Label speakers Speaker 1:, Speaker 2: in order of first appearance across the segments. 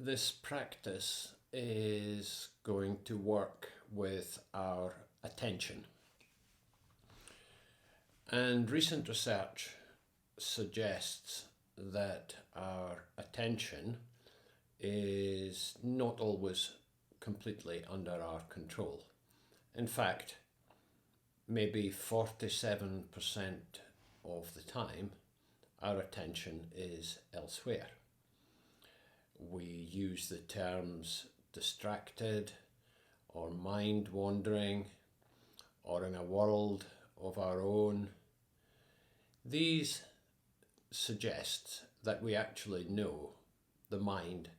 Speaker 1: This practice is going to work with our attention. And recent research suggests that our attention is not always completely under our control. In fact, maybe 47% of the time, our attention is elsewhere. We use the terms distracted or mind wandering or in a world of our own. These suggest that we actually know the mind,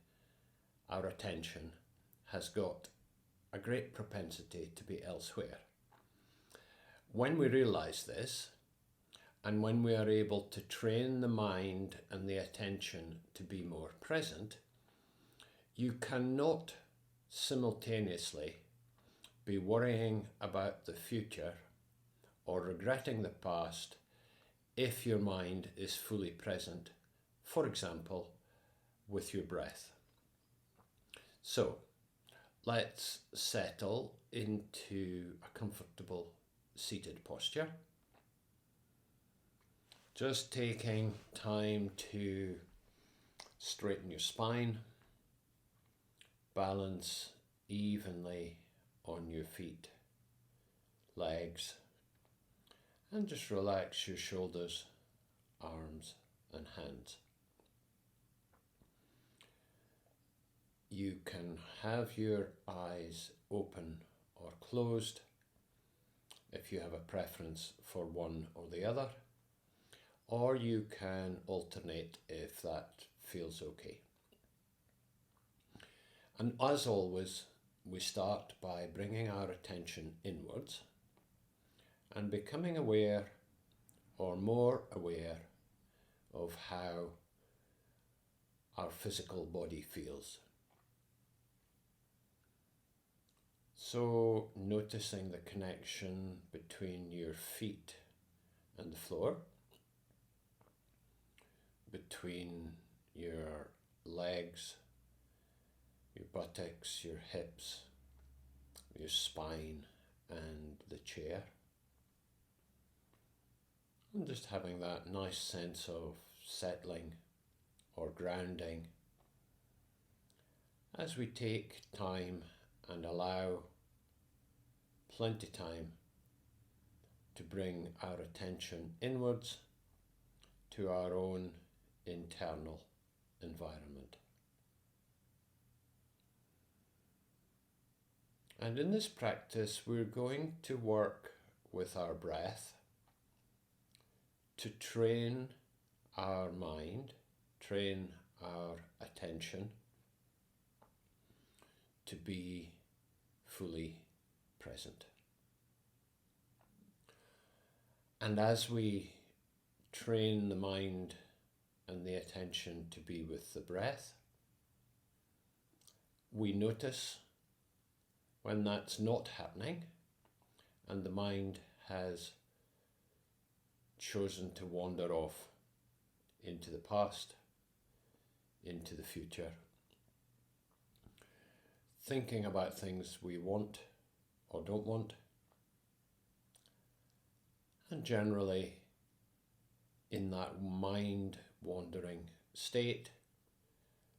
Speaker 1: our attention, has got a great propensity to be elsewhere. When we realize this, and when we are able to train the mind and the attention to be more present, you cannot simultaneously be worrying about the future or regretting the past if your mind is fully present, for example, with your breath. So, let's settle into a comfortable seated posture. Just taking time to straighten your spine, balance evenly on your feet, legs, and just relax your shoulders, arms, and hands. You can have your eyes open or closed if you have a preference for one or the other, or you can alternate if that feels okay. And as always, we start by bringing our attention inwards and becoming aware or more aware of how our physical body feels. So noticing the connection between your feet and the floor, between your legs, your buttocks, your hips, your spine and the chair. And just having that nice sense of settling or grounding as we take time and allow plenty time to bring our attention inwards to our own internal environment. And in this practice, we're going to work with our breath to train our mind, train our attention to be fully present. And as we train the mind and the attention to be with the breath, we notice when that's not happening and the mind has chosen to wander off into the past, into the future, thinking about things we want or don't want, and generally in that mind wandering state,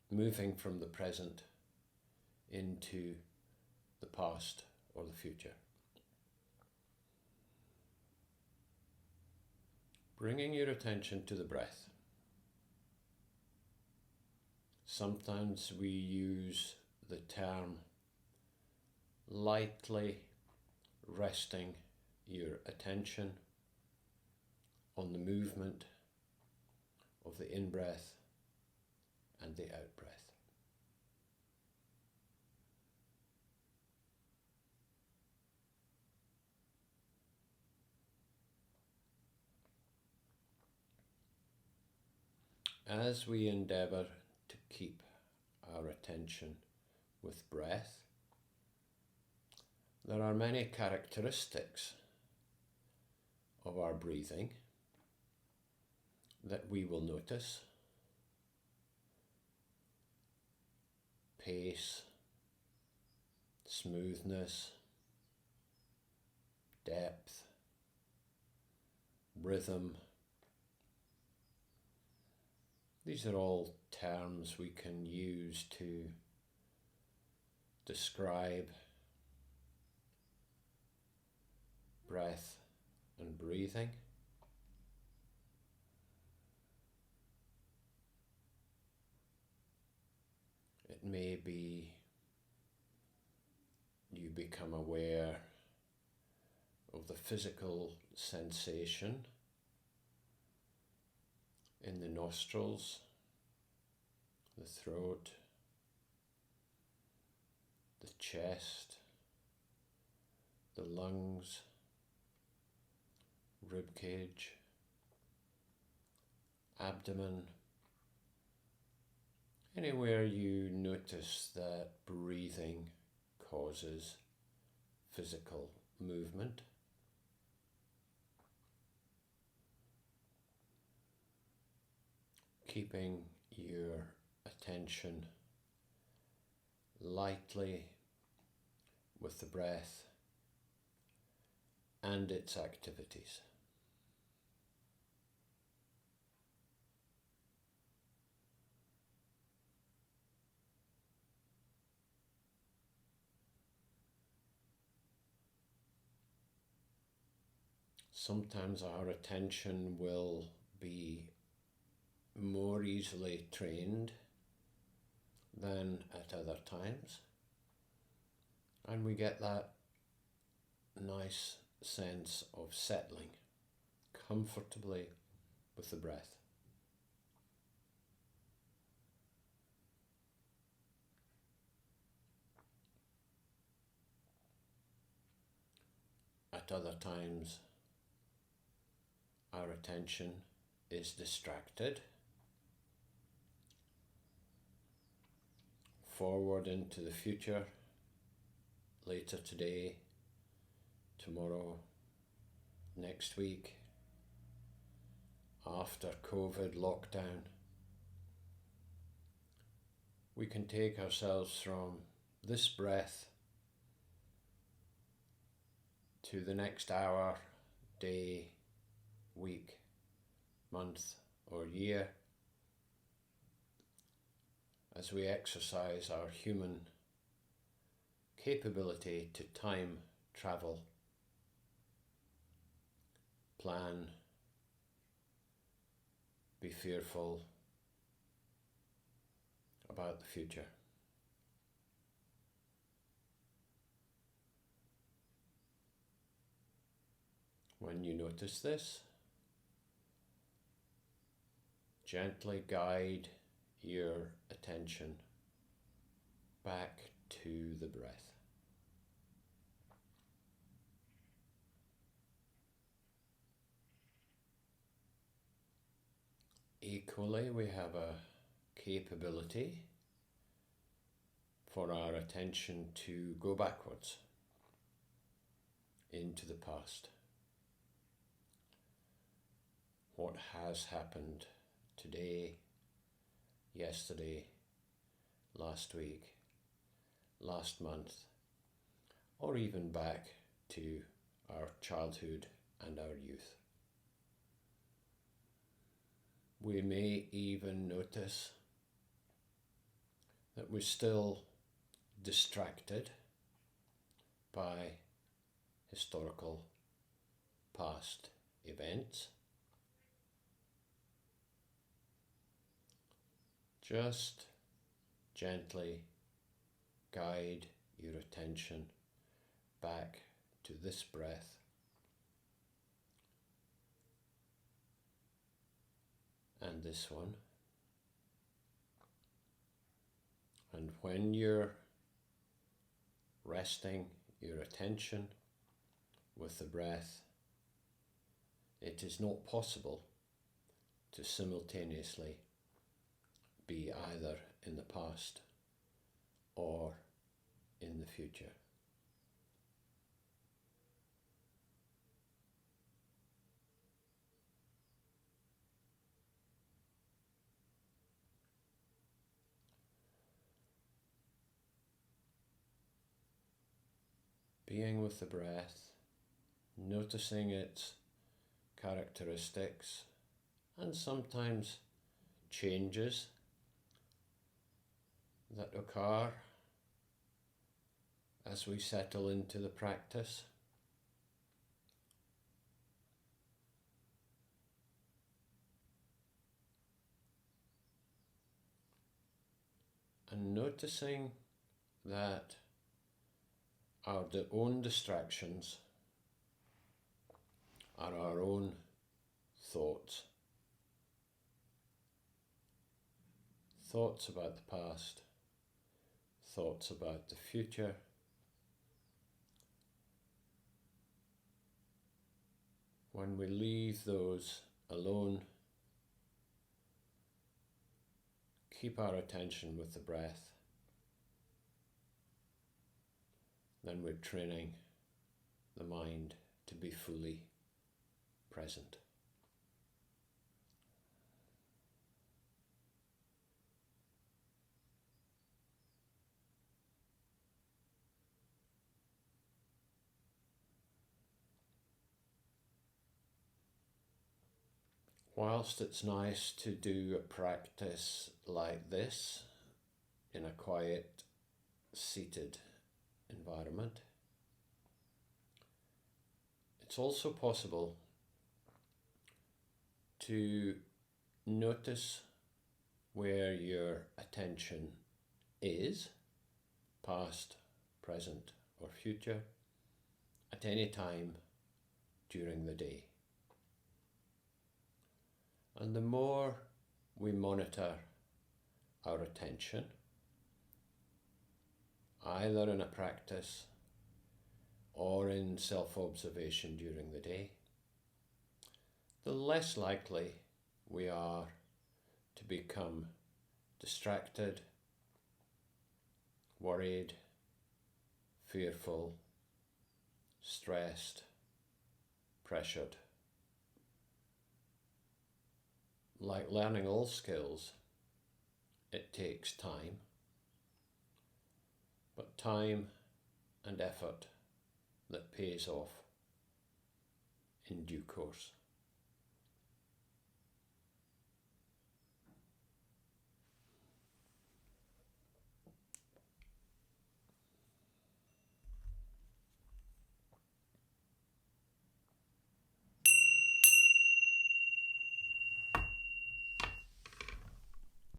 Speaker 1: moving from the present into the past or the future. Bringing your attention to the breath. Sometimes we use the term lightly resting your attention on the movement of the in-breath and the out-breath. As we endeavour to keep our attention with breath, there are many characteristics of our breathing that we will notice. pace, smoothness, depth, rhythm. These are all terms we can use to describe breath and breathing. It may be you become aware of the physical sensation in the nostrils, the throat, the chest, the lungs, rib cage, abdomen. Anywhere you notice that breathing causes physical movement. Keeping your attention lightly with the breath and its activities. Sometimes our attention will be more easily trained than at other times, and we get that nice sense of settling comfortably with the breath. At other times, our attention is distracted forward into the future, later today, tomorrow, next week, after COVID lockdown. We can take ourselves from this breath to the next hour, day, week, month, or year, as we exercise our human capability to time travel, plan, be fearful about the future. When you notice this, gently guide your attention back to the breath. Equally, we have a capability for our attention to go backwards into the past. What has happened today, yesterday, last week, last month, or even back to our childhood and our youth. We may even notice that we're still distracted by historical past events. Just gently guide your attention back to this breath and this one. And when you're resting your attention with the breath, it is not possible to simultaneously be either in the past or in the future. being with the breath, noticing its characteristics and sometimes changes that occur as we settle into the practice. And noticing that our own distractions are our own thoughts. Thoughts about the past, thoughts about the future, when we leave those alone, keep our attention with the breath, then we're training the mind to be fully present. Whilst it's nice to do a practice like this in a quiet, seated environment, it's also possible to notice where your attention is, past, present, or future, at any time during the day. And the more we monitor our attention, either in a practice or in self-observation during the day, the less likely we are to become distracted, worried, fearful, stressed, pressured. Like learning all skills, it takes time, but time and effort that pays off in due course.